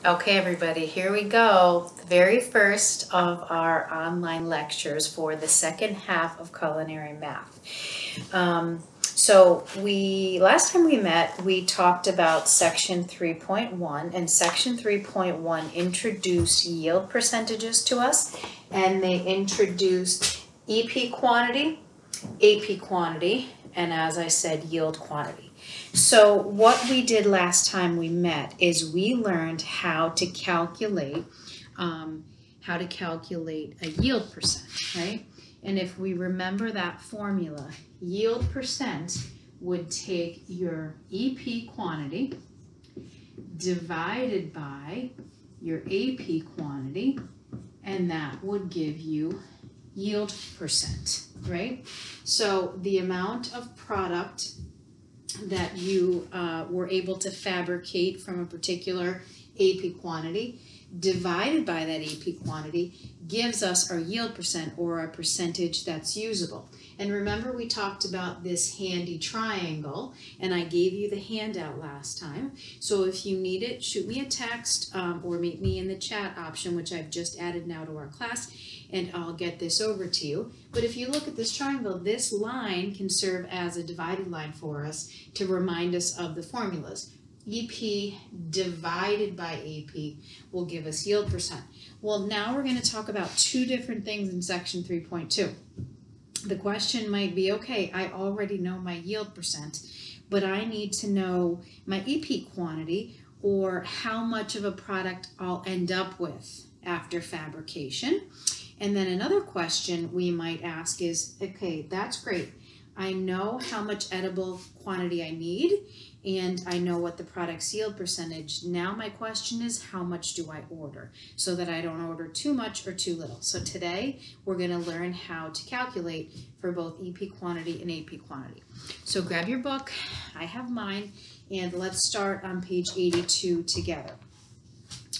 Okay, everybody, here we go. The very first of our online lectures for the second half of culinary math. Last time we met, we talked about section 3.1, and section 3.1 introduced yield percentages to us, and they introduced EP quantity, AP quantity, and as I said, yield quantity. So what we did last time we met is we learned how to calculate a yield percent, right? And if we remember that formula, yield percent would take your EP quantity divided by your AP quantity, and that would give you yield percent, right? So the amount of product that you were able to fabricate from a particular AP quantity divided by that AP quantity gives us our yield percent, or a percentage that's usable. And remember, we talked about this handy triangle, and I gave you the handout last time. So if you need it, shoot me a text or meet me in the chat option, which I've just added now to our class, and I'll get this over to you. But if you look at this triangle, this line can serve as a divided line for us to remind us of the formulas. EP divided by AP will give us yield percent. Well, now we're going to talk about two different things in section 3.2. The question might be, okay, I already know my yield percent, but I need to know my EP quantity, or how much of a product I'll end up with after fabrication. And then another question we might ask is, okay, that's great. I know how much edible quantity I need, and I know what the product's yield percentage. Now my question is, how much do I order, so that I don't order too much or too little. So today we're going to learn how to calculate for both EP quantity and AP quantity. So grab your book, I have mine, and let's start on page 82 together.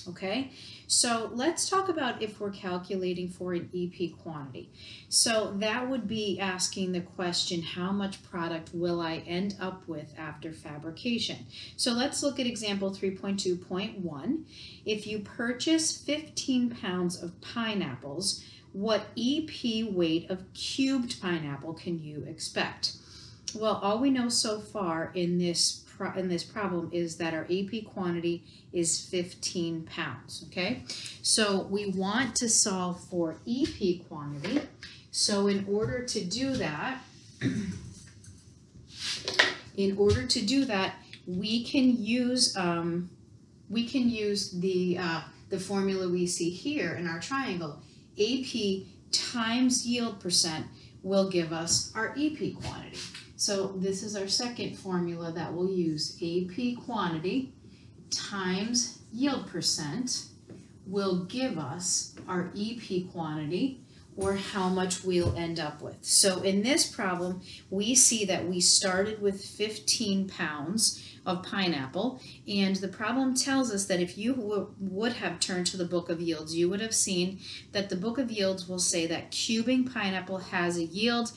Okay, so let's talk about if we're calculating for an EP quantity. So that would be asking the question, how much product will I end up with after fabrication? So let's look at example 3.2.1. If you purchase 15 pounds of pineapples, what EP weight of cubed pineapple can you expect? Well, all we know so far in this problem is that our AP quantity is 15 pounds, okay? So we want to solve for EP quantity. So in order to do that, we can use the formula we see here in our triangle. AP times yield percent will give us our EP quantity. So this is our second formula that we'll use. AP quantity times yield percent will give us our EP quantity, or how much we'll end up with. So in this problem, we see that we started with 15 pounds of pineapple, and the problem tells us that if you would have turned to the book of yields, you would have seen that the book of yields will say that cubing pineapple has a yield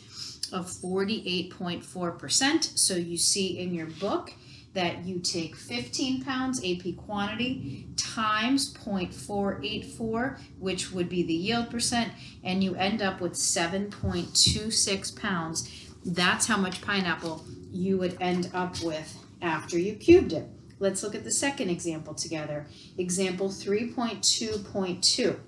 of 48.4%. So you see in your book that you take 15 pounds AP quantity times 0.484, which would be the yield percent, and you end up with 7.26 pounds. That's how much pineapple you would end up with after you cubed it. Let's look at the second example together. Example 3.2.2.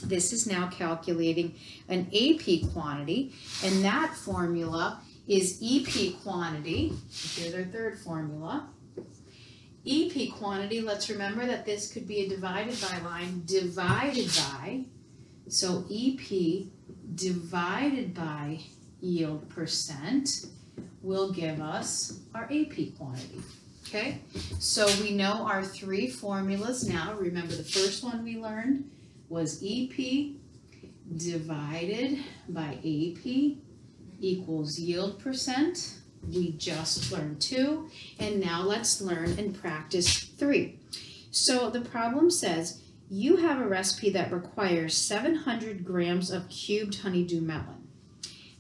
This is now calculating an AP quantity, and that formula is EP quantity. Here's our third formula. EP quantity, let's remember that this could be a divided by line, divided by, so EP divided by yield percent will give us our AP quantity. Okay, so we know our three formulas now. Remember, the first one we learned was EP divided by AP equals yield percent. We just learned 2, and now let's learn and practice 3. So the problem says you have a recipe that requires 700 grams of cubed honeydew melon.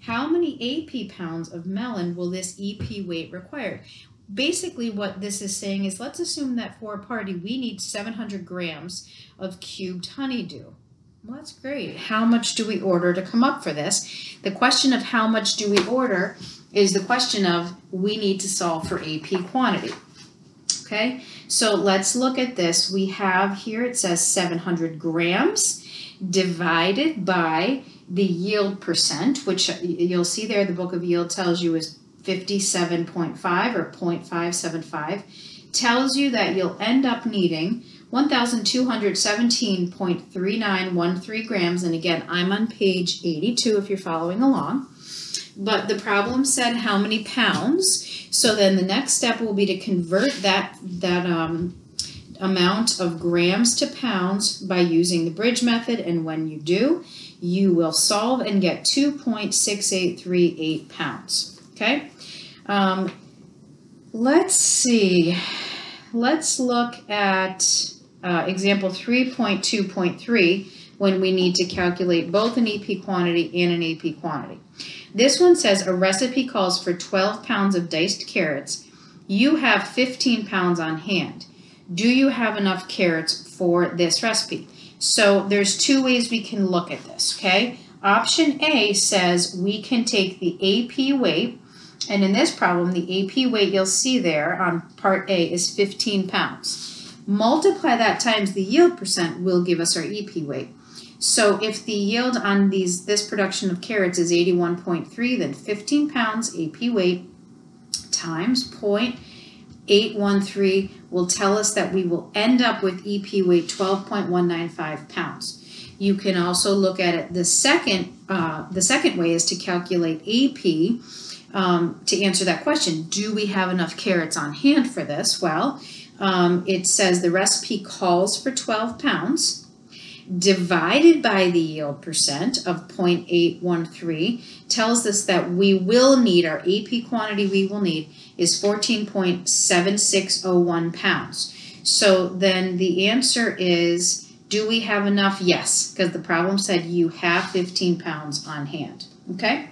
How many AP pounds of melon will this EP weight require? basically what this is saying is, let's assume that for a party we need 700 grams of cubed honeydew. Well, that's great. How much do we order to come up for this? The question of how much do we order is the question of we need to solve for AP quantity. Okay, so let's look at this. We have here, it says 700 grams divided by the yield percent, which you'll see there the book of yield tells you is 57.5 or 0.575, tells you that you'll end up needing 1,217.3913 grams. And again, I'm on page 82 if you're following along. But the problem said how many pounds. So then the next step will be to convert that amount of grams to pounds by using the bridge method. And when you do, you will solve and get 2.6838 pounds. Okay. Let's see. Let's look at example 3.2.3 when we need to calculate both an EP quantity and an AP quantity. This one says a recipe calls for 12 pounds of diced carrots. You have 15 pounds on hand. Do you have enough carrots for this recipe? So there's two ways we can look at this, okay? Option A says we can take the AP weight, and in this problem, the AP weight you'll see there on part A is 15 pounds. Multiply that times the yield percent will give us our EP weight. So if the yield on this production of carrots is 81.3, then 15 pounds AP weight times 0.813 will tell us that we will end up with EP weight 12.195 pounds. You can also look at it the second way is to calculate AP to answer that question. Do we have enough carrots on hand for this? Well, it says the recipe calls for 12 pounds divided by the yield percent of 0.813 tells us that we will need, our AP quantity we will need is 14.7601 pounds. So then the answer is, do we have enough? Yes, because the problem said you have 15 pounds on hand. Okay,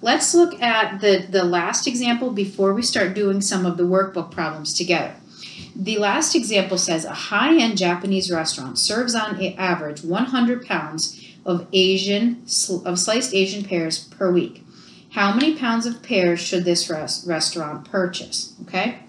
let's look at the last example before we start doing some of the workbook problems together. The last example says a high-end Japanese restaurant serves on average 100 pounds of sliced Asian pears per week. How many pounds of pears should this restaurant purchase? Okay,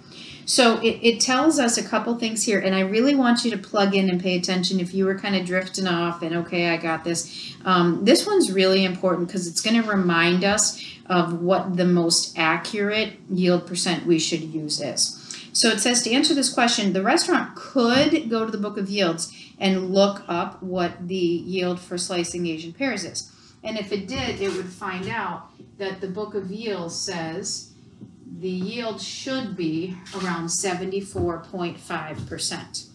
so it tells us a couple things here, and I really want you to plug in and pay attention if you were kind of drifting off and okay, I got this. This one's really important because it's going to remind us of what the most accurate yield percent we should use is. So it says to answer this question, the restaurant could go to the book of yields and look up what the yield for slicing Asian pears is. And if it did, it would find out that the book of yields says the yield should be around 74.5%.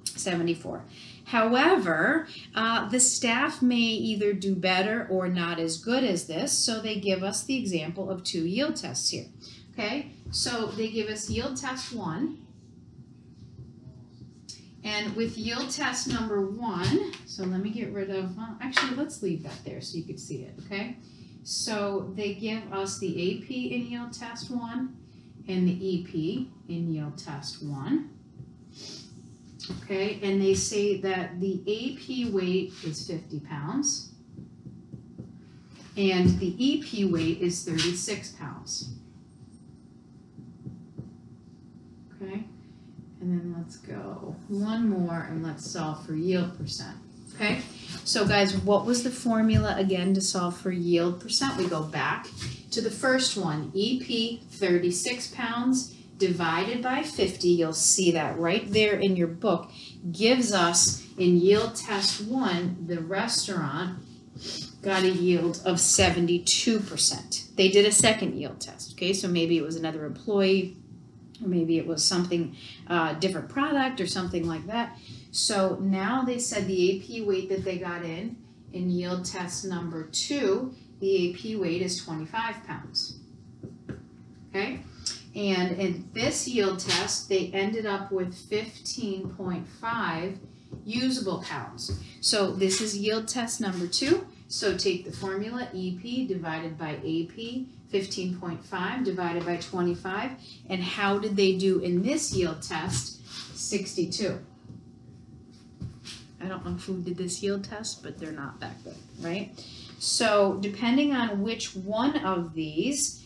74. However, the staff may either do better or not as good as this, so they give us the example of two yield tests here. Okay, so they give us yield test 1, and with yield test number 1, so let me get rid of, actually let's leave that there so you can see it, okay? So they give us the AP in yield test 1 and the EP in yield test 1, okay? And they say that the AP weight is 50 pounds and the EP weight is 36 pounds. Okay, and then let's go one more and let's solve for yield percent. Okay, so guys, what was the formula again to solve for yield percent? We go back to the first one, EP 36 pounds divided by 50. You'll see that right there in your book, gives us in yield test 1, the restaurant got a yield of 72%. They did a second yield test, okay, so maybe it was another employee, or maybe it was something, different product or something like that. So now they said the AP weight that they got in yield test number 2, the AP weight is 25 pounds. Okay, and in this yield test, they ended up with 15.5 usable pounds. So this is yield test number 2. So take the formula EP divided by AP, 15.5 divided by 25, and how did they do in this yield test? 62. I don't know who did this yield test, but they're not that good, right? So depending on which one of these,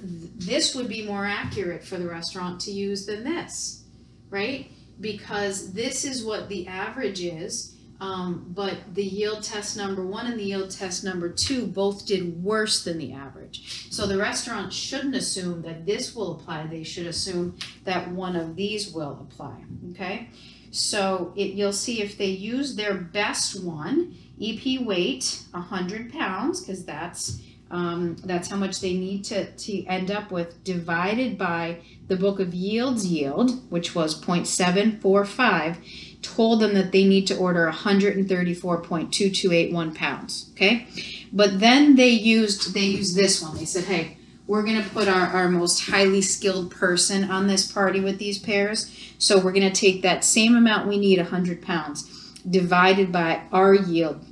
this would be more accurate for the restaurant to use than this, right? Because this is what the average is, but the yield test number 1 and the yield test number 2 both did worse than the average. So the restaurant shouldn't assume that this will apply. They should assume that one of these will apply, okay? So you'll see if they use their best one, EP weight, 100 pounds, because that's how much they need to end up with, divided by the Book of Yields yield, which was 0.745, told them that they need to order 134.2281 pounds, okay? But then they used this one. They said, hey, we're going to put our most highly skilled person on this party with these pairs. So we're going to take that same amount we need, 100 pounds, divided by our yield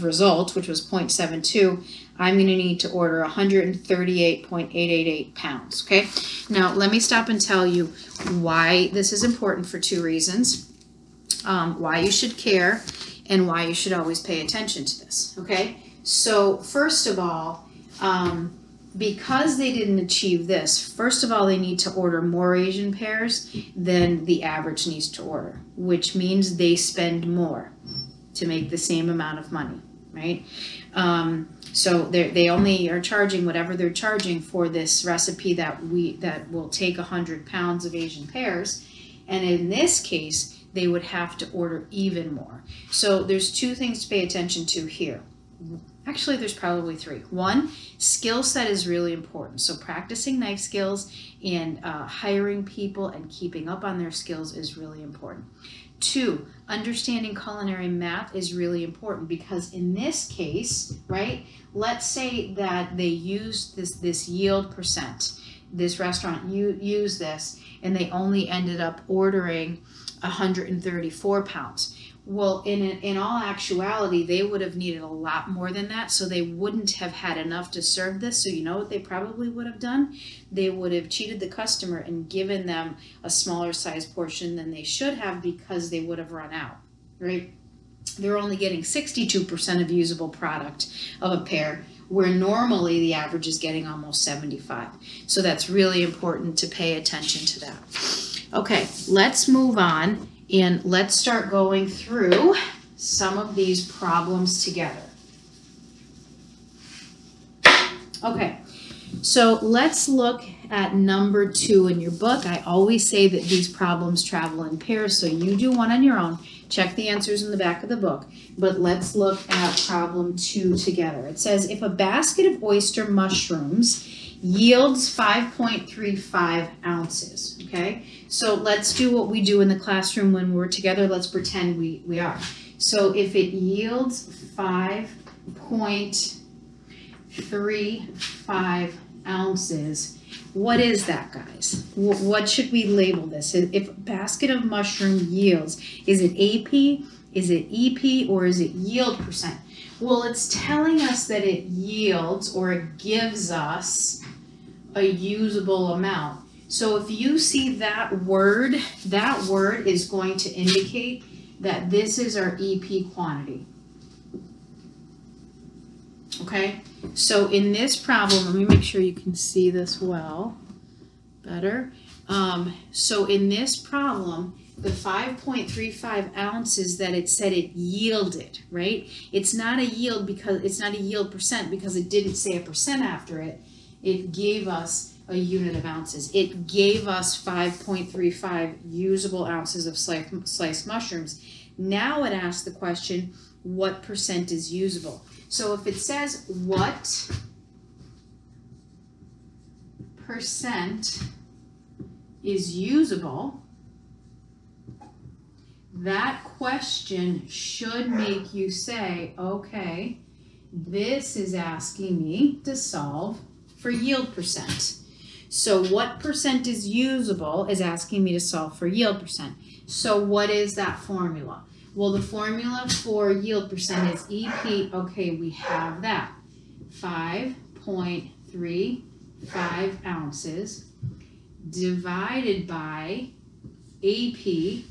result, which was 0.72. I'm going to need to order 138.888 pounds, okay? Now, let me stop and tell you why this is important for 2 reasons. Why you should care and why you should always pay attention to this, okay? So, first of all, because they didn't achieve this, first of all, they need to order more Asian pairs than the average needs to order, which means they spend more to make the same amount of money, right? So they only are charging whatever they're charging for this recipe that will take 100 pounds of Asian pears, and in this case, they would have to order even more. So there's 2 things to pay attention to here. Actually, there's probably 3. 1, skill set is really important. So practicing knife skills and hiring people and keeping up on their skills is really important. 2, understanding culinary math is really important, because in this case, right, let's say that they used this yield percent. This restaurant used this, and they only ended up ordering 134 pounds. Well, in all actuality, they would have needed a lot more than that, so they wouldn't have had enough to serve this. So you know what they probably would have done? They would have cheated the customer and given them a smaller size portion than they should have, because they would have run out, right? They're only getting 62% of usable product of a pair, where normally the average is getting almost 75. So that's really important to pay attention to that. Okay, let's move on. And let's start going through some of these problems together. Okay, so let's look at number 2 in your book. I always say that these problems travel in pairs, so you do one on your own. Check the answers in the back of the book. But let's look at problem 2 together. It says, if a basket of oyster mushrooms yields 5.35 ounces, okay? So let's do what we do in the classroom when we're together. Let's pretend we are. So if it yields 5.35 ounces, what is that, guys? What should we label this? If a basket of mushroom yields, is it AP, is it EP, or is it yield percent? Well, it's telling us that it yields, or it gives us a usable amount. So if you see that word is going to indicate that this is our EP quantity. Okay, so in this problem, let me make sure you can see this well, better. So in this problem, the 5.35 ounces that it said it yielded, right? It's not a yield because it's not a yield percent because it didn't say a percent after it. It gave us a unit of ounces. It gave us 5.35 usable ounces of sliced mushrooms. Now it asks the question, what percent is usable? So if it says what percent is usable, that question should make you say, okay, this is asking me to solve for yield percent. So what percent is usable is asking me to solve for yield percent. So what is that formula? Well, the formula for yield percent is EP. Okay, we have that. 5.35 ounces divided by AP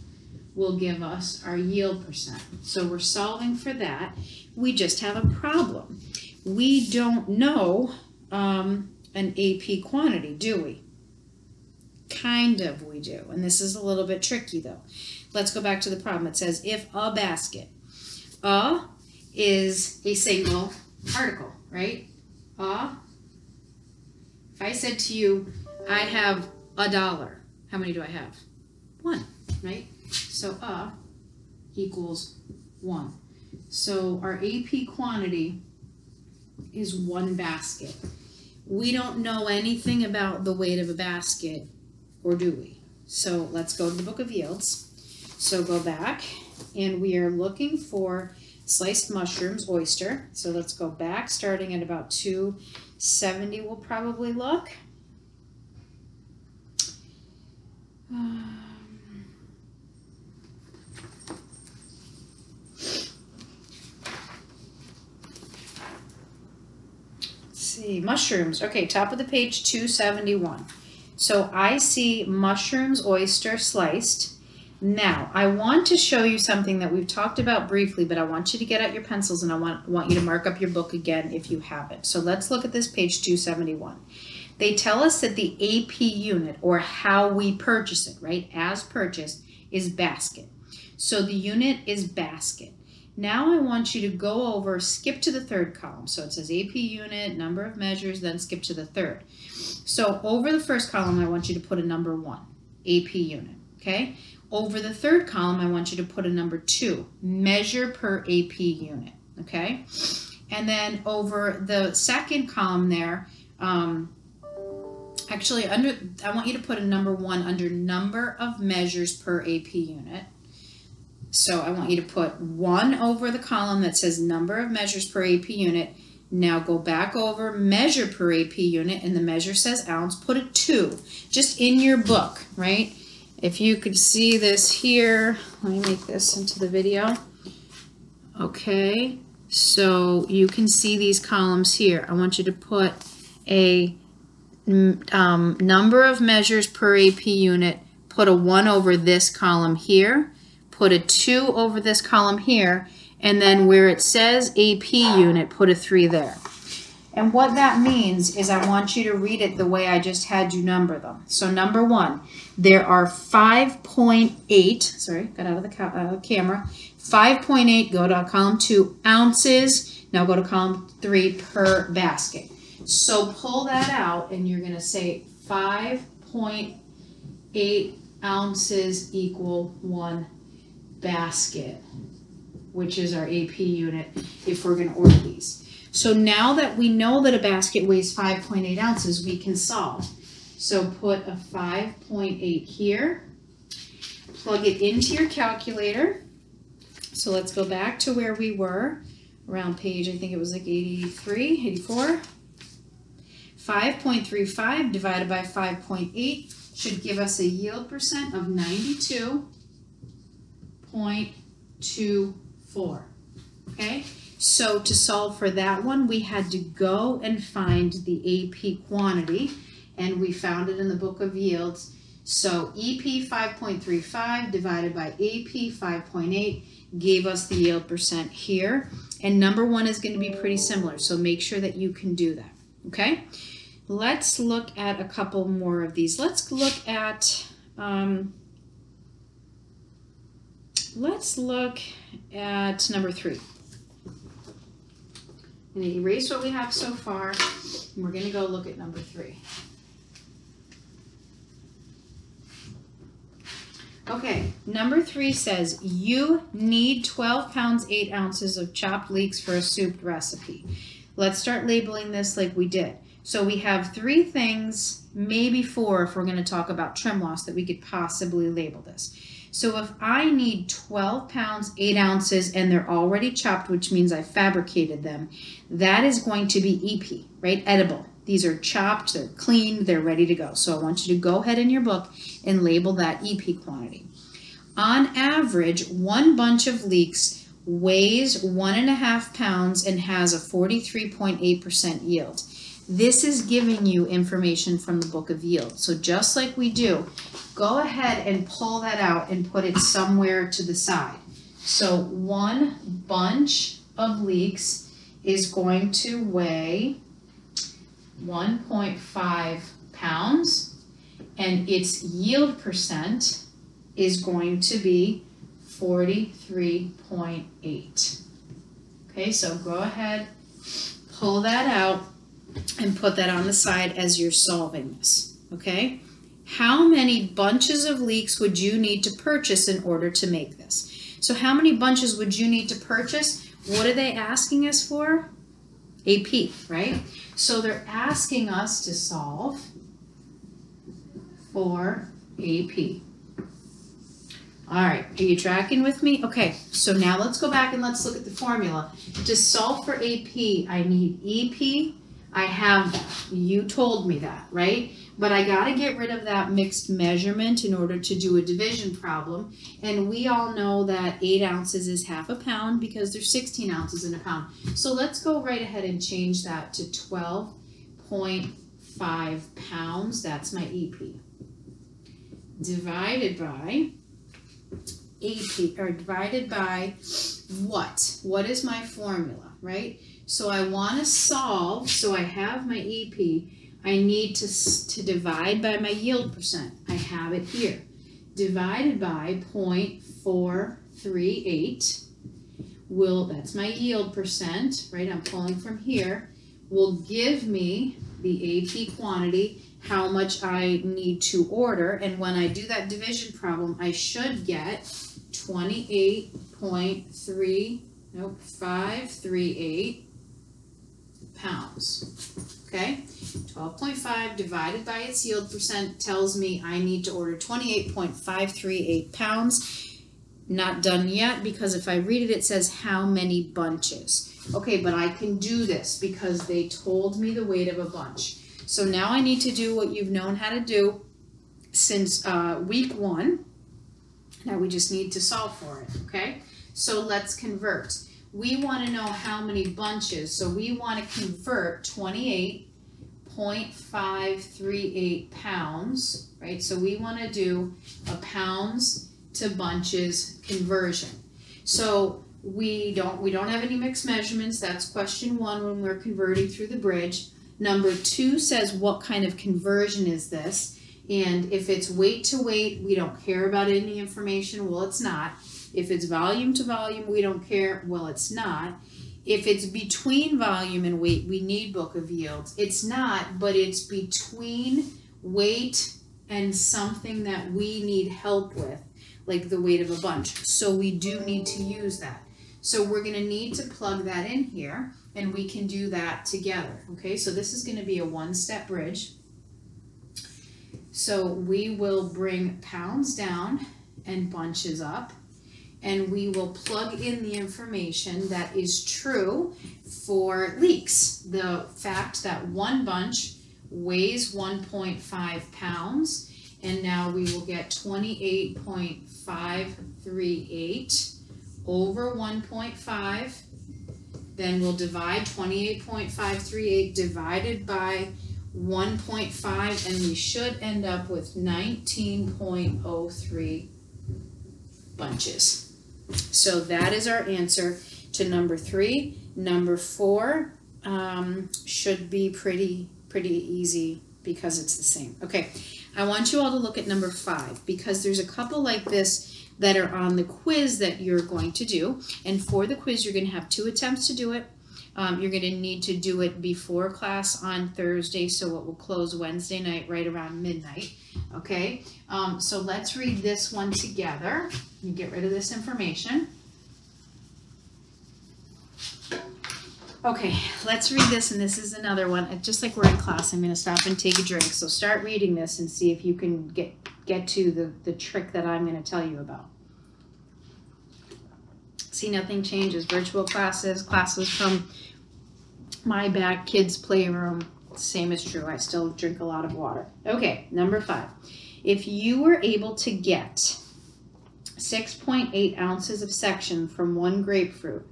will give us our yield percent. So we're solving for that. We just have a problem. We don't know an AP quantity, do we? Kind of we do. And this is a little bit tricky though. Let's go back to the problem. It says if a basket. A is a single article, right? If I said to you, I have $1. How many do I have? 1, right? So equals 1. So our AP quantity is 1 basket. We don't know anything about the weight of a basket, or do we? So let's go to the book of yields. So go back, and we are looking for sliced mushrooms, oyster. So let's go back, starting at about 270 we'll probably look. Let's see, mushrooms. Okay, top of the page, 271. So I see mushrooms, oyster, sliced. Now, I want to show you something that we've talked about briefly, but I want you to get out your pencils and I want you to mark up your book again if you haven't. So let's look at this page 271. They tell us that the AP unit, or how we purchase it, right, as purchased, is basket. So the unit is basket. Now I want you to go over, skip to the third column. So it says AP unit, number of measures, then skip to the third. So over the first column, I want you to put a number 1, AP unit, okay? Over the third column, I want you to put a number 2, measure per AP unit, okay? And then over the second column there, actually I want you to put a number 1 under number of measures per AP unit. So I want you to put 1 over the column that says number of measures per AP unit. Now go back over measure per AP unit, and the measure says ounce. Put a 2 just in your book, right? If you could see this here, let me make this into the video. Okay, so you can see these columns here. I want you to put a number of measures per AP unit, put a 1 over this column here, put a 2 over this column here, and then where it says AP unit, put a 3 there. And what that means is I want you to read it the way I just had you number them. So number 1, there are 5.8, sorry, got out of the camera, 5.8, go to column 2, ounces, now go to column 3 per basket. So pull that out and you're gonna say 5.8 ounces equal 1 basket, which is our AP unit if we're gonna order these. So now that we know that a basket weighs 5.8 ounces, we can solve. So put a 5.8 here, plug it into your calculator. So let's go back to where we were, around page, I think it was like 83, 84. 5.35 divided by 5.8 should give us a yield percent of 92.24, okay? So to solve for that one, we had to go and find the AP quantity, and we found it in the book of yields. So EP 5.35 divided by AP 5.8 gave us the yield percent here. And number 1 is going to be pretty similar, so make sure that you can do that, okay? Let's look at a couple more of these. Let's look at number 3. I'm going to erase what we have so far, and we're going to go look at number 3. Okay, number 3 says you need 12 pounds 8 ounces of chopped leeks for a soup recipe. Let's start labeling this like we did. So we have 3 things, maybe 4 if we're going to talk about trim loss, that we could possibly label this. So if I need 12 pounds 8 ounces and they're already chopped, which means I fabricated them, that is going to be EP, right? Edible. These are chopped, they're cleaned, they're ready to go. So I want you to go ahead in your book and label that EP quantity. On average, one bunch of leeks weighs 1.5 pounds and has a 43.8% yield. This is giving you information from the book of yield. So just like we do, go ahead and pull that out and put it somewhere to the side. So one bunch of leeks is going to weigh 1.5 pounds, and its yield percent is going to be 43.8. Okay, so go ahead, pull that out, and put that on the side as you're solving this. Okay, how many bunches of leeks would you need to purchase in order to make this? So how many bunches would you need to purchase? What are they asking us for? AP, right? So they're asking us to solve for AP. All right, are you tracking with me? Okay, so now let's go back and let's look at the formula. To solve for AP, I need EP. I have that. You told me that, right? But I got to get rid of that mixed measurement in order to do a division problem. And we all know that 8 ounces is half a pound because there's 16 ounces in a pound. So let's go right ahead and change that to 12.5 pounds. That's my EP. Divided by AP, or divided by what? What is my formula, right? So I want to solve, so I have my EP, I need to divide by my yield percent. I have it here. Divided by 0.438 that's my yield percent, right? I'm pulling from here, will give me the AP quantity, how much I need to order, and when I do that division problem, I should get 538 pounds. Okay, 12.5 divided by its yield percent tells me I need to order 28.538 pounds. Not done yet, because if I read it, it says how many bunches. Okay, but I can do this because they told me the weight of a bunch. So now I need to do what you've known how to do since week 1. Now we just need to solve for it, okay? So let's convert. We want to know how many bunches, so we want to convert 28.538 pounds, right? So we want to do a pounds to bunches conversion. So we don't have any mixed measurements. That's question 1 when we're converting through the bridge. Number 2 says what kind of conversion is this? And if it's weight to weight, we don't care about any information. Well, it's not. If it's volume to volume, we don't care. Well, it's not. If it's between volume and weight, we need book of yields. It's not, but it's between weight and something that we need help with, like the weight of a bunch. So we do need to use that. So we're going to need to plug that in here, and we can do that together. Okay, so this is going to be a 1-step bridge. So we will bring pounds down and bunches up, and we will plug in the information that is true for leeks. The fact that one bunch weighs 1.5 pounds, and now we will get 28.538 over 1.5. Then we'll divide 28.538 divided by 1.5, and we should end up with 19.03 bunches. So that is our answer to number 3. Number 4 should be pretty easy because it's the same. Okay, I want you all to look at number 5 because there's a couple like this that are on the quiz that you're going to do. And for the quiz, you're going to have 2 attempts to do it. You're going to need to do it before class on Thursday, so it will close Wednesday night right around midnight. Okay, so let's read this one together. Let me get rid of this information. Okay, let's read this, and this is another one. Just like we're in class, I'm going to stop and take a drink. So start reading this and see if you can get to the trick that I'm going to tell you about. See, nothing changes. Virtual classes from my back kids' playroom. Same is true. I still drink a lot of water. Okay, number 5. If you were able to get 6.8 ounces of section from 1 grapefruit.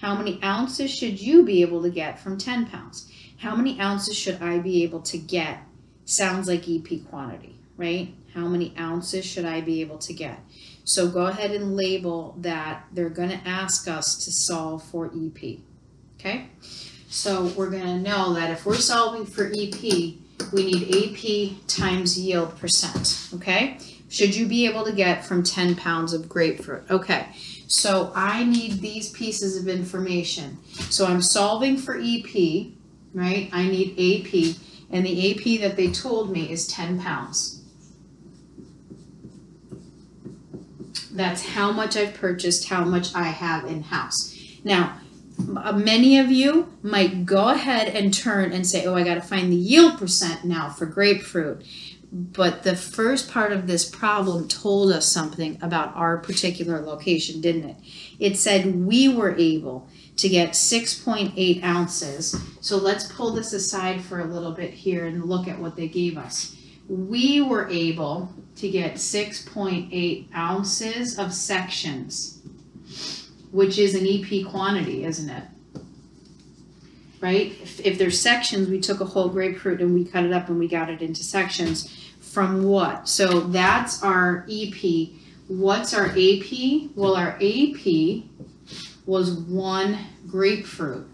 How many ounces should you be able to get from 10 pounds? How many ounces should I be able to get? Sounds like EP quantity, right? How many ounces should I be able to get? So go ahead and label that they're going to ask us to solve for EP, okay? So we're going to know that if we're solving for EP, we need AP times yield percent, okay? Should you be able to get from 10 pounds of grapefruit? Okay, so I need these pieces of information. So I'm solving for EP, right? I need AP, and the AP that they told me is 10 pounds. That's how much I've purchased, how much I have in-house. Now, many of you might go ahead and turn and say, oh, I got to find the yield percent now for grapefruit. But the first part of this problem told us something about our particular location, didn't it? It said we were able to get 6.8 ounces. So let's pull this aside for a little bit here and look at what they gave us. We were able to get 6.8 ounces of sections, which is an EP quantity, isn't it? Right? If there's sections, we took a whole grapefruit and we cut it up and we got it into sections. From what? So that's our EP. What's our AP? Well, our AP was 1 grapefruit.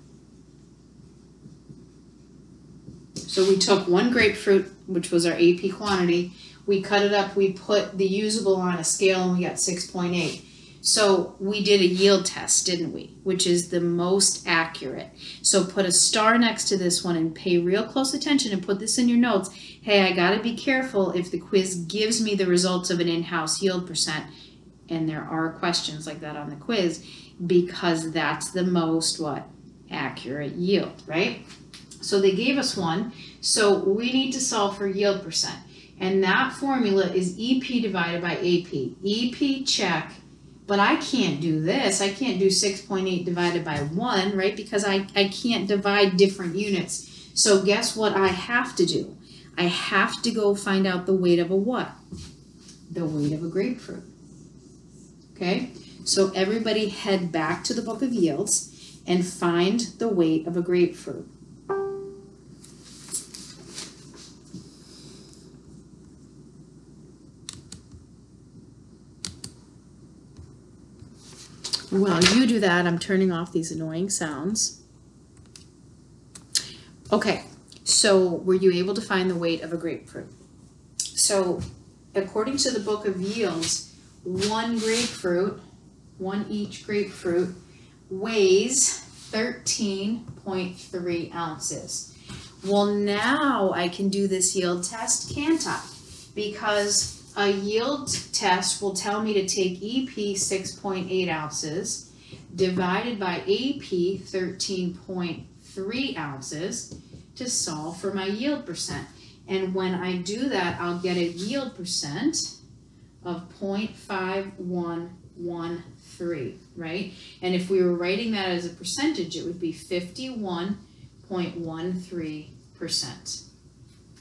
So we took 1 grapefruit, which was our AP quantity. We cut it up, we put the usable on a scale, and we got 6.8. So we did a yield test, didn't we? Which is the most accurate. So put a star next to this one and pay real close attention and put this in your notes. Hey, I gotta be careful if the quiz gives me the results of an in-house yield percent, and there are questions like that on the quiz, because that's the most what? Accurate yield, right? So they gave us one, so we need to solve for yield percent. And that formula is EP divided by AP. EP check. But I can't do this. I can't do 6.8 divided by 1, right? Because I can't divide different units. So guess what I have to do? I have to go find out the weight of a what? The weight of a grapefruit. Okay? So everybody head back to the book of yields and find the weight of a grapefruit. While you do that, I'm turning off these annoying sounds. Okay, so were you able to find the weight of a grapefruit? So according to the book of yields, 1 grapefruit, 1 each grapefruit, weighs 13.3 ounces. Well, now I can do this yield test, can't I? Because a yield test will tell me to take EP 6.8 ounces divided by AP 13.3 ounces to solve for my yield percent. And when I do that, I'll get a yield percent of 0.5113, right? And if we were writing that as a percentage, it would be 51.13%.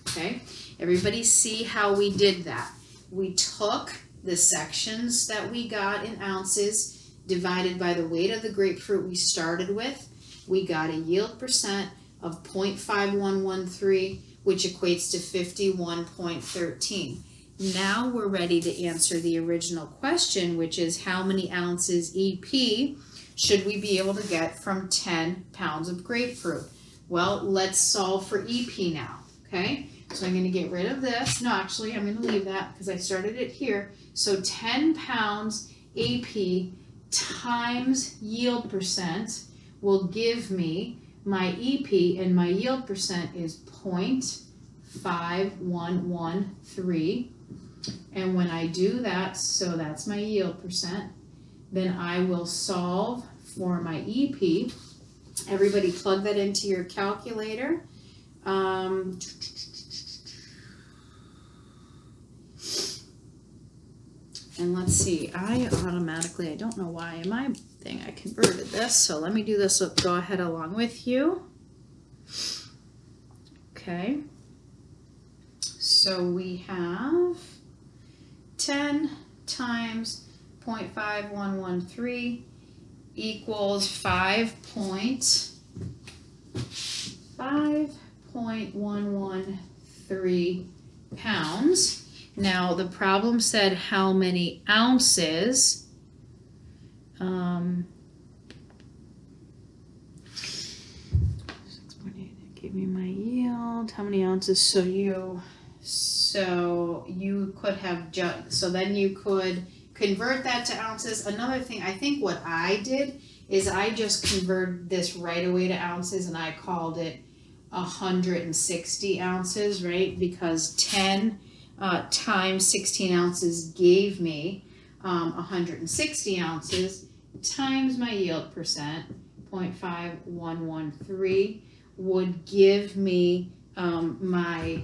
Okay? Everybody see how we did that? We took the sections that we got in ounces divided by the weight of the grapefruit we started with. We got a yield percent of 0.5113, which equates to 51.13. Now we're ready to answer the original question, which is how many ounces EP should we be able to get from 10 pounds of grapefruit? Well, let's solve for EP now, okay? So I'm going to get rid of this. No, actually, I'm going to leave that because I started it here. So 10 pounds AP times yield percent will give me my EP, and my yield percent is 0.5113. And when I do that, so that's my yield percent, then I will solve for my EP. Everybody plug that into your calculator. And let's see, I don't know why in my thing I converted this, so let me do this, so go ahead along with you. Okay, so we have 10 times 0.5113 equals 5.113 pounds. Now the problem said how many ounces. Give me my yield. How many ounces? So you could have so then you could convert that to ounces. Another thing, I think what I did is I just converted this right away to ounces, and I called it 160 ounces, right? Because 10 times 16 ounces gave me 160 ounces times my yield percent, 0.5113, would give me my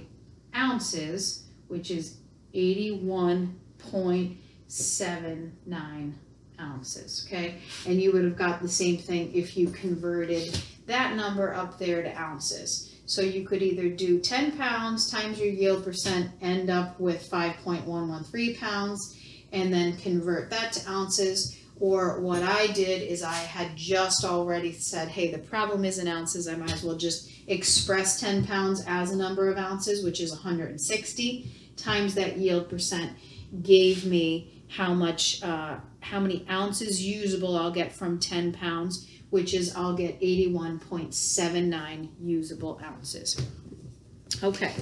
ounces, which is 81.79 ounces, okay? And you would have got the same thing if you converted that number up there to ounces. So you could either do 10 pounds times your yield percent, end up with 5.113 pounds, and then convert that to ounces. Or what I did is I had just already said, hey, the problem isn't ounces. I might as well just express 10 pounds as a number of ounces, which is 160, times that yield percent gave me how many ounces usable I'll get from 10 pounds, which is I'll get 81.79 usable ounces. Okay,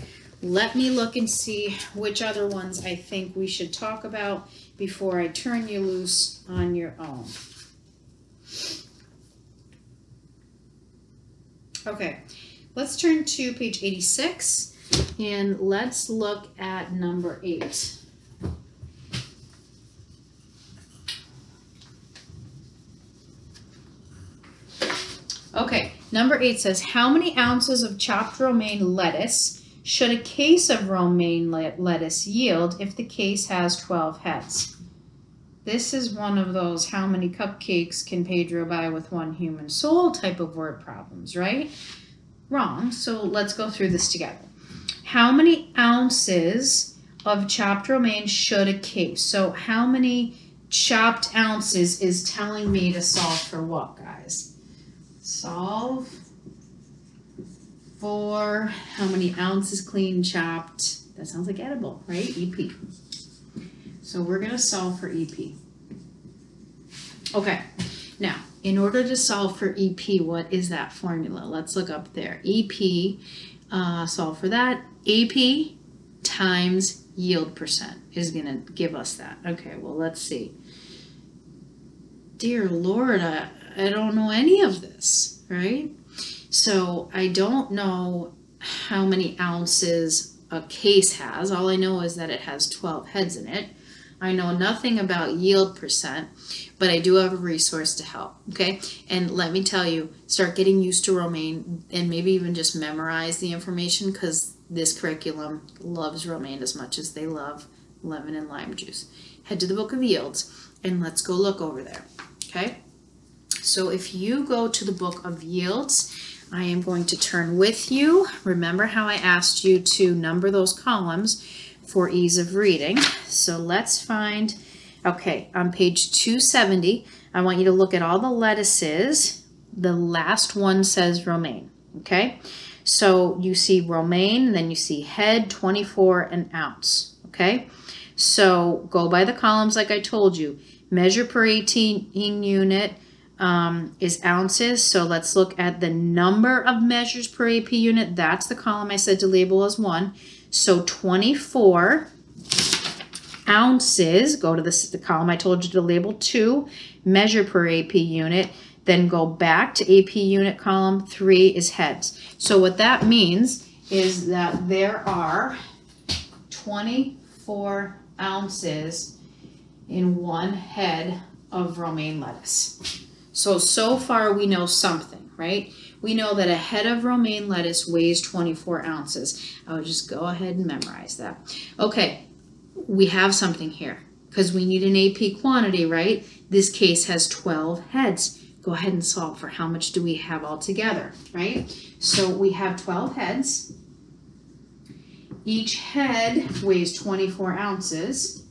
let me look and see which other ones I think we should talk about before I turn you loose on your own. Okay, let's turn to page 86 and let's look at number 8. Okay, number 8 says, how many ounces of chopped romaine lettuce should a case of romaine lettuce yield if the case has 12 heads? This is one of those how many cupcakes can Pedro buy with one human soul type of word problems, right? Wrong. So let's go through this together. How many ounces of chopped romaine should a case? So how many chopped ounces is telling me to solve for what, guys? Solve for how many ounces clean chopped. That sounds like edible, right? EP. So we're going to solve for EP. Okay, now in order to solve for EP, what is that formula? Let's look up there. EP, solve for that. AP times yield percent is going to give us that. Okay, well, let's see. Dear Lord, I don't know any of this, right? So I don't know how many ounces a case has. All I know is that it has 12 heads in it. I know nothing about yield percent, but I do have a resource to help, okay? And let me tell you, start getting used to romaine and maybe even just memorize the information, because this curriculum loves romaine as much as they love lemon and lime juice. Head to the book of yields and let's go look over there, okay? So if you go to the book of yields, I am going to turn with you. Remember how I asked you to number those columns for ease of reading. So let's find, okay, on page 270, I want you to look at all the lettuces. The last one says romaine, okay? So you see romaine, then you see head, 24, and ounce, okay? So go by the columns like I told you. Measure per 18 unit is ounces. So let's look at the number of measures per AP unit. That's the column I said to label as 1. So 24 ounces, go to the column I told you to label 2, measure per AP unit, then go back to AP unit column, 3 is heads. So what that means is that there are 24 ounces in one head of romaine lettuce. So far we know something, right? We know that a head of romaine lettuce weighs 24 ounces. I would just go ahead and memorize that. Okay, we have something here because we need an AP quantity, right? This case has 12 heads. Go ahead and solve for how much do we have altogether, right? So we have 12 heads. Each head weighs 24 ounces.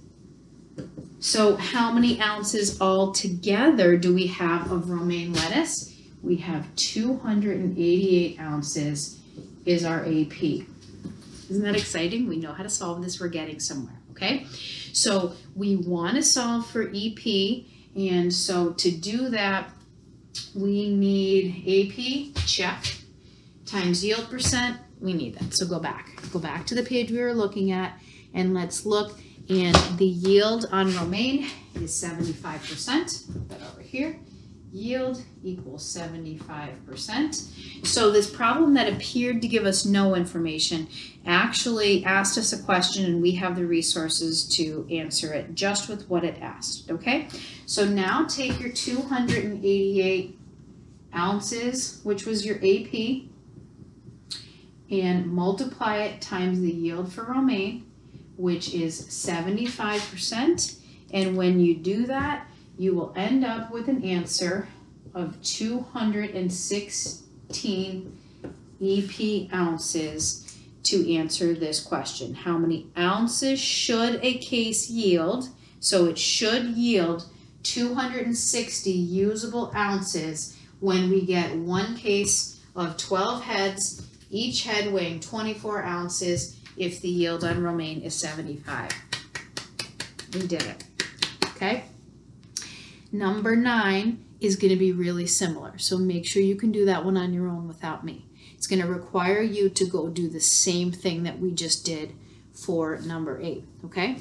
So how many ounces altogether do we have of romaine lettuce? We have 288 ounces is our AP. Isn't that exciting? We know how to solve this. We're getting somewhere, okay? So we want to solve for EP, and so to do that, we need AP, check, times yield percent. We need that. So go back to the page we were looking at, and let's look. And the yield on romaine is 75%. Put that over here. Yield equals 75%. So this problem that appeared to give us no information actually asked us a question, and we have the resources to answer it just with what it asked, okay? So now take your 288 ounces, which was your AP, and multiply it times the yield for romaine, which is 75. And when you do that, you will end up with an answer of 216 EP ounces to answer this question. How many ounces should a case yield? So it should yield 260 usable ounces when we get one case of 12 heads, each head weighing 24 ounces if the yield on romaine is 75. We did it, okay? Number 9 is going to be really similar, so make sure you can do that one on your own without me. It's going to require you to go do the same thing that we just did for number 8, okay?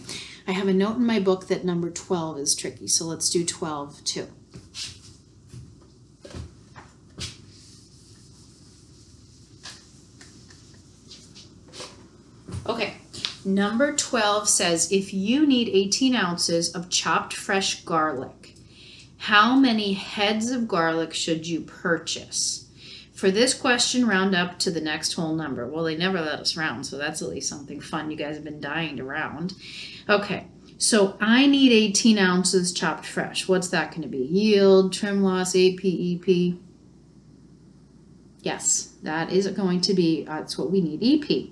I have a note in my book that number 12 is tricky, so let's do 12 too. Okay, number 12 says if you need 18 ounces of chopped fresh garlic, how many heads of garlic should you purchase? For this question, round up to the next whole number. Well, they never let us round, so that's at least something fun. You guys have been dying to round. Okay, so I need 18 ounces chopped fresh. What's that going to be? Yield, trim loss, AP, EP. Yes, that is going to be, that's what we need, EP.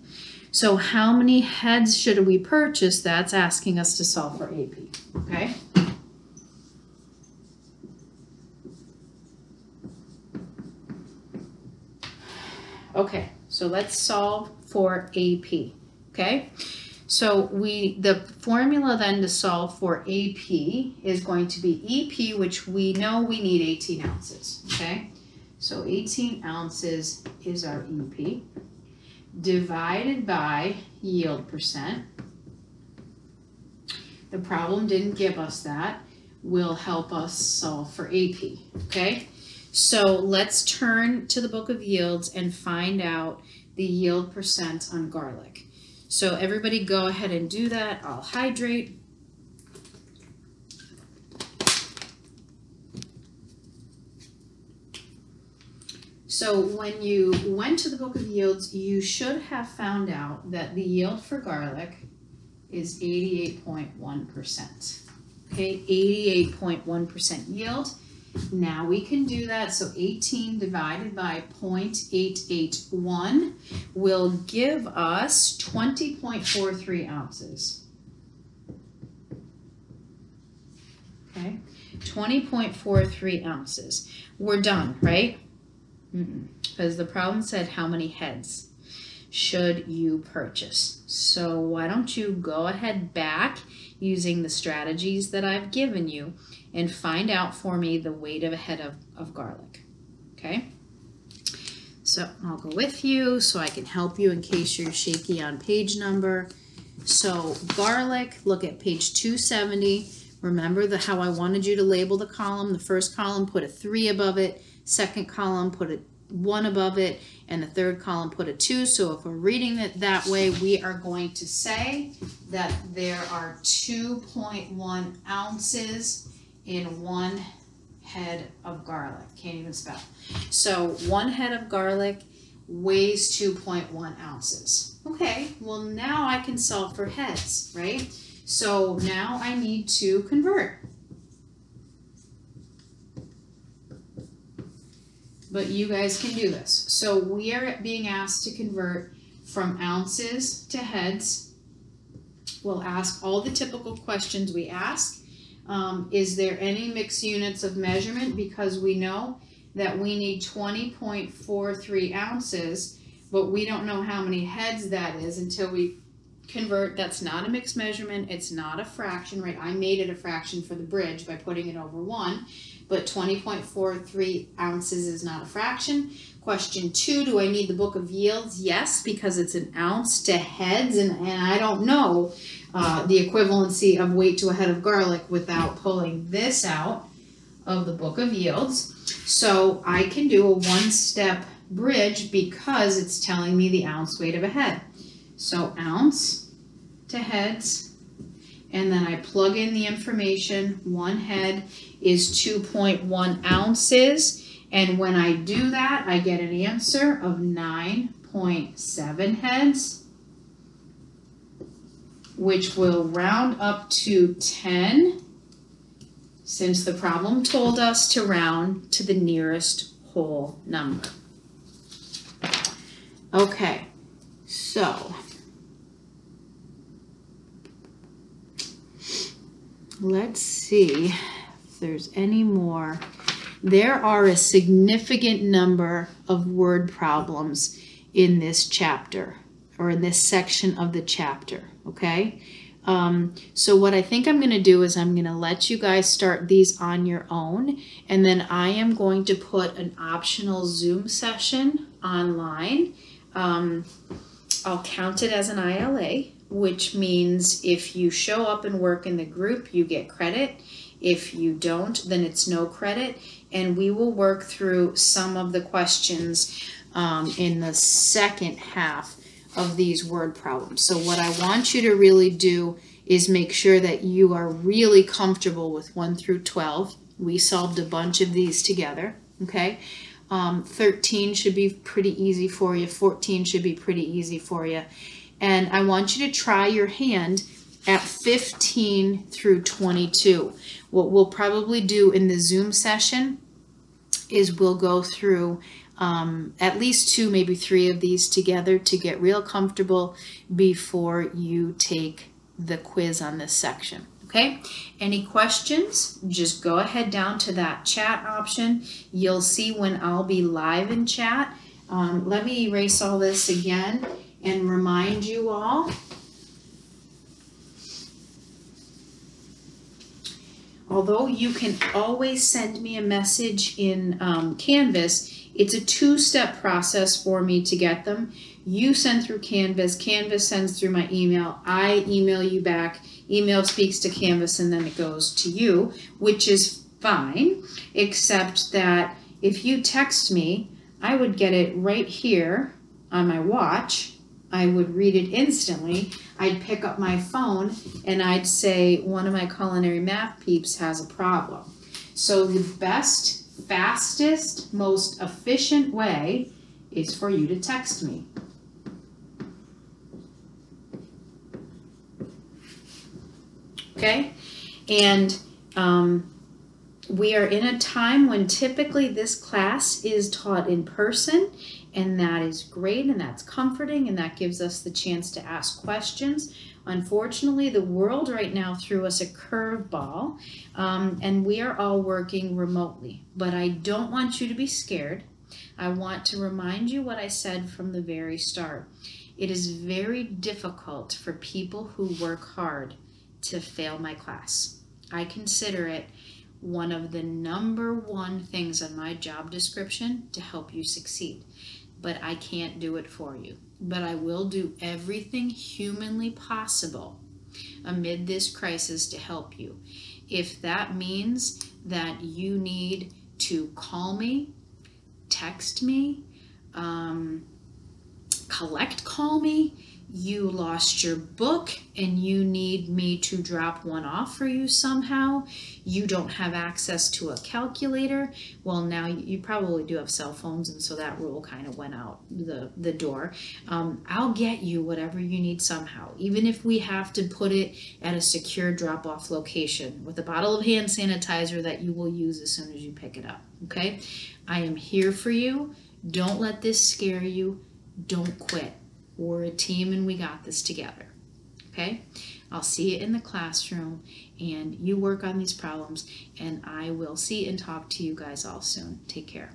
So how many heads should we purchase? That's asking us to solve for AP, okay? Okay, so let's solve for AP, okay? So the formula then to solve for AP is going to be EP, which we know we need 18 ounces, okay? So 18 ounces is our EP, divided by yield percent. The problem didn't give us that. Will help us solve for AP, okay? So let's turn to the book of yields and find out the yield percent on garlic. So everybody go ahead and do that. I'll hydrate. So when you went to the book of yields, you should have found out that the yield for garlic is 88.1%. Okay, 88.1% yield. Now we can do that. So 18 divided by 0.881 will give us 20.43 ounces. Okay, 20.43 ounces. We're done, right? Because the problem said how many heads should you purchase. So why don't you go ahead back using the strategies that I've given you and find out for me the weight of a head of garlic, okay? So I'll go with you so I can help you in case you're shaky on page number. So garlic, look at page 270. Remember how I wanted you to label the column. The first column, put a 3 above it. Second column, put a 1 above it, and the third column, put a 2. So if we're reading it that way, we are going to say that there are 2.1 ounces in 1 head of garlic. Can't even spell. So 1 head of garlic weighs 2.1 ounces. Okay, well now I can solve for heads, right? So now I need to convert. But you guys can do this. So we are being asked to convert from ounces to heads. We'll ask all the typical questions we ask. Is there any mixed units of measurement? Because we know that we need 20.43 ounces, but we don't know how many heads that is until we convert. That's not a mixed measurement. It's not a fraction, right? I made it a fraction for the bridge by putting it over 1, but 20.43 ounces is not a fraction. Question 2, do I need the book of yields? Yes, because it's an ounce to heads, and I don't know the equivalency of weight to a head of garlic without pulling this out of the book of yields. So I can do a one-step bridge because it's telling me the ounce weight of a head. So ounce to heads, and then I plug in the information. One head is 2.1 ounces, and when I do that, I get an answer of 9.7 heads, which will round up to 10, since the problem told us to round to the nearest whole number. Okay, so let's see if there's any more. There are a significant number of word problems in this chapter, or in this section of the chapter, okay? So what I think I'm going to do is I'm going to let you guys start these on your own, and then I am going to put an optional Zoom session online. I'll count it as an ILA, which means if you show up and work in the group, you get credit. If you don't, then it's no credit, and we will work through some of the questions in the second half of these word problems. So what I want you to really do is make sure that you are really comfortable with 1 through 12. We solved a bunch of these together, okay? 13 should be pretty easy for you. 14 should be pretty easy for you. And I want you to try your hand at 15 through 22. What we'll probably do in the Zoom session is we'll go through at least 2, maybe 3 of these together to get real comfortable before you take the quiz on this section. Okay, any questions? Just go ahead down to that chat option. You'll see when I'll be live in chat. Let me erase all this again and remind you all. Although you can always send me a message in Canvas, it's a 2-step process for me to get them. You send through Canvas, Canvas sends through my email, I email you back, email speaks to Canvas, and then it goes to you, which is fine, except that if you text me, I would get it right here on my watch. I would read it instantly. I'd pick up my phone and I'd say one of my culinary math peeps has a problem. So the best, fastest, most efficient way is for you to text me. Okay? And we are in a time when typically this class is taught in person, and that is great, and that's comforting, and that gives us the chance to ask questions. Unfortunately, the world right now threw us a curveball, and we are all working remotely. But I don't want you to be scared. I want to remind you what I said from the very start. It is very difficult for people who work hard to fail my class. I consider it one of the #1 things on my job description to help you succeed. But I can't do it for you. But I will do everything humanly possible amid this crisis to help you. If that means that you need to call me, text me, call me, you lost your book and you need me to drop one off for you somehow, you don't have access to a calculator, well, now you probably do have cell phones, and so that rule kind of went out the door. I'll get you whatever you need somehow, even if we have to put it at a secure drop-off location with a bottle of hand sanitizer that you will use as soon as you pick it up, okay? I am here for you. Don't let this scare you. Don't quit. We're a team and we got this together. okay? I'll see you in the classroom, and you work on these problems, and I will see and talk to you guys all soon. Take care.